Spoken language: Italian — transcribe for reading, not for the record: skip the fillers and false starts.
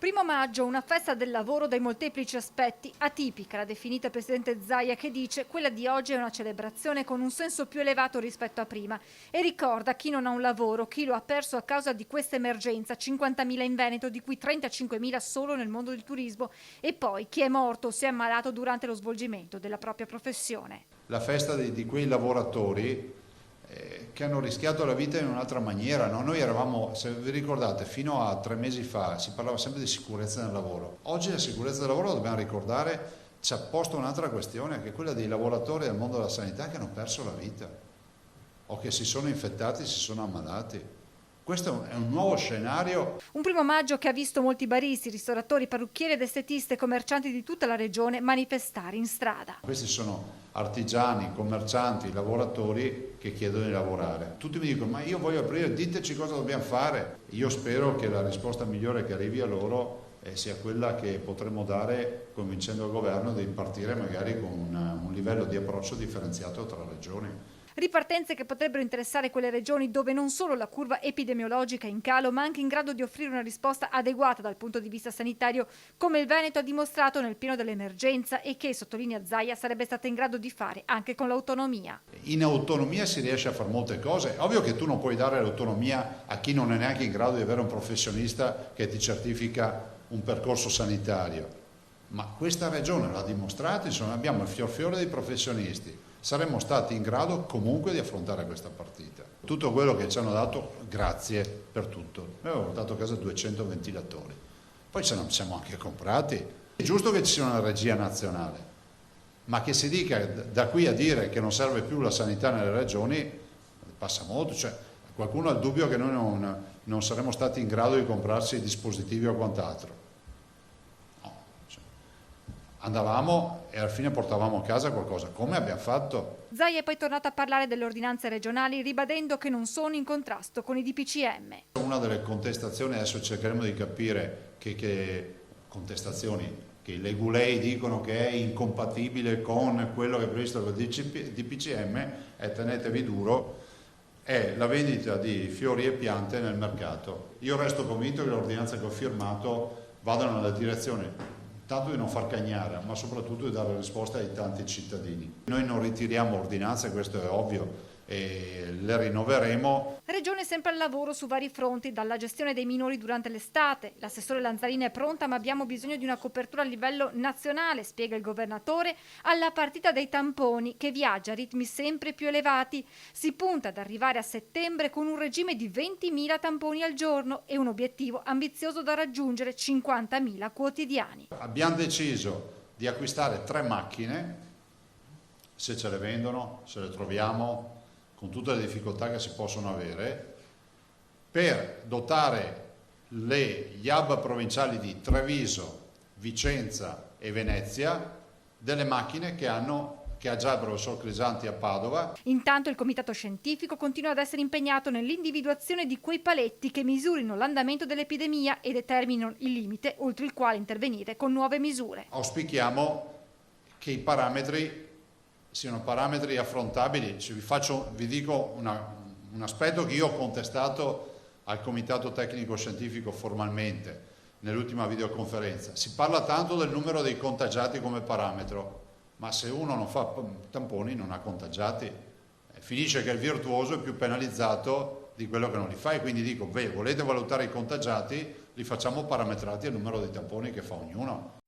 1° maggio, una festa del lavoro dai molteplici aspetti, atipica, l'ha definita il presidente Zaia, che dice quella di oggi è una celebrazione con un senso più elevato rispetto a prima e ricorda chi non ha un lavoro, chi lo ha perso a causa di questa emergenza, 50.000 in Veneto, di cui 35.000 solo nel mondo del turismo, e poi chi è morto o si è ammalato durante lo svolgimento della propria professione. La festa di quei lavoratori che hanno rischiato la vita in un'altra maniera, no? Noi eravamo, se vi ricordate, fino a 3 mesi fa si parlava sempre di sicurezza nel lavoro. Oggi la sicurezza del lavoro, dobbiamo ricordare, ci ha posto un'altra questione, che è quella dei lavoratori del mondo della sanità che hanno perso la vita o che si sono infettati, si sono ammalati. Questo è un nuovo scenario. Un 1° maggio che ha visto molti baristi, ristoratori, parrucchieri ed estetiste e commercianti di tutta la regione manifestare in strada. Questi sono artigiani, commercianti, lavoratori che chiedono di lavorare. Tutti mi dicono: ma io voglio aprire, diteci cosa dobbiamo fare. Io spero che la risposta migliore che arrivi a loro sia quella che potremo dare convincendo il governo di partire magari con un livello di approccio differenziato tra regioni. Ripartenze che potrebbero interessare quelle regioni dove non solo la curva epidemiologica è in calo, ma anche in grado di offrire una risposta adeguata dal punto di vista sanitario, come il Veneto ha dimostrato nel pieno dell'emergenza e che, sottolinea Zaia, sarebbe stata in grado di fare anche con l'autonomia. In autonomia si riesce a fare molte cose. Ovvio che tu non puoi dare l'autonomia a chi non è neanche in grado di avere un professionista che ti certifica un percorso sanitario. Ma questa regione l'ha dimostrato, insomma, abbiamo il fior dei professionisti. Saremmo stati in grado comunque di affrontare questa partita. Tutto quello che ci hanno dato, grazie per tutto. Noi abbiamo portato a casa 200 ventilatori, poi ce ne siamo anche comprati. È giusto che ci sia una regia nazionale, ma che si dica da qui a dire che non serve più la sanità nelle regioni, passa molto. Cioè, qualcuno ha il dubbio che noi non saremmo stati in grado di comprarsi dispositivi o quant'altro. Andavamo e alla fine portavamo a casa qualcosa, come abbiamo fatto. Zaia è poi tornato a parlare delle ordinanze regionali, ribadendo che non sono in contrasto con i DPCM. Una delle contestazioni, adesso cercheremo di capire che contestazioni, che i legulei dicono che è incompatibile con quello che è previsto dal DPCM, e tenetevi duro, è la vendita di fiori e piante nel mercato. Io resto convinto che le ordinanze che ho firmato vadano nella direzione tanto di non far cagnare, ma soprattutto di dare risposta ai tanti cittadini. Noi non ritiriamo ordinanze, questo è ovvio, e le rinnoveremo. Regione sempre al lavoro su vari fronti, dalla gestione dei minori durante l'estate. L'assessore Lanzarina è pronta, ma abbiamo bisogno di una copertura a livello nazionale, spiega il governatore, alla partita dei tamponi, che viaggia a ritmi sempre più elevati. Si punta ad arrivare a settembre con un regime di 20.000 tamponi al giorno e un obiettivo ambizioso da raggiungere, 50.000 quotidiani. Abbiamo deciso di acquistare 3 macchine, se ce le vendono, se le troviamo, con tutte le difficoltà che si possono avere, per dotare gli hub provinciali di Treviso, Vicenza e Venezia delle macchine che ha già il professor Crisanti a Padova. Intanto il comitato scientifico continua ad essere impegnato nell'individuazione di quei paletti che misurino l'andamento dell'epidemia e determinino il limite oltre il quale intervenire con nuove misure. Auspichiamo che i parametri siano parametri affrontabili. Vi dico un aspetto che io ho contestato al Comitato Tecnico Scientifico formalmente nell'ultima videoconferenza. Si parla tanto del numero dei contagiati come parametro, ma se uno non fa tamponi non ha contagiati. Finisce che il virtuoso è più penalizzato di quello che non li fa, e quindi dico, volete valutare i contagiati, li facciamo parametrati al numero dei tamponi che fa ognuno.